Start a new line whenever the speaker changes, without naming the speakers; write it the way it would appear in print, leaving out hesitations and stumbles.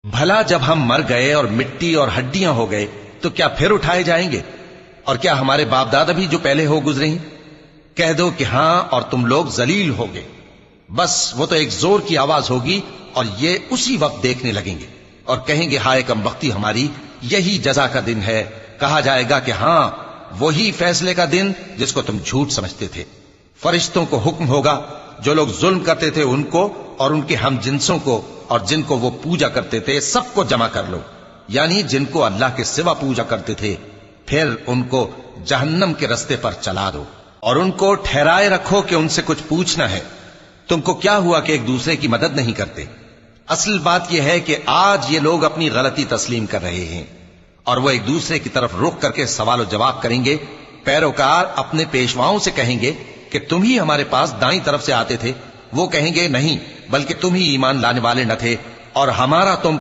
بھلا جب ہم مر گئے اور مٹی اور ہڈیاں ہو گئے تو کیا پھر اٹھائے جائیں گے؟ اور کیا ہمارے باپ دادا بھی جو پہلے ہو گزرے ہیں؟ کہہ دو کہ ہاں اور تم لوگ ذلیل ہوگے۔ بس وہ تو ایک زور کی آواز ہوگی اور یہ اسی وقت دیکھنے لگیں گے اور کہیں گے ہائے کم بختی ہماری، یہی جزا کا دن ہے۔ کہا جائے گا کہ ہاں وہی فیصلے کا دن جس کو تم جھوٹ سمجھتے تھے۔ فرشتوں کو حکم ہوگا جو لوگ ظلم کرتے تھے ان کو اور ان کے ہم جنسوں کو اور جن کو وہ پوجا کرتے تھے سب کو جمع کر لو، یعنی جن کو اللہ کے سوا پوجا کرتے تھے، پھر ان کو جہنم کے رستے پر چلا دو اور ان کو ٹھہرائے رکھو کہ ان سے کچھ پوچھنا ہے۔ تم کو کیا ہوا کہ ایک دوسرے کی مدد نہیں کرتے؟ اصل بات یہ ہے کہ آج یہ لوگ اپنی غلطی تسلیم کر رہے ہیں اور وہ ایک دوسرے کی طرف رخ کر کے سوال و جواب کریں گے۔ پیروکار اپنے پیشواؤں سے کہیں گے کہ تم ہی ہمارے پاس دائیں طرف سے آتے تھے، وہ کہیں گے نہیں بلکہ تم ہی ایمان لانے والے نہ تھے اور ہمارا تم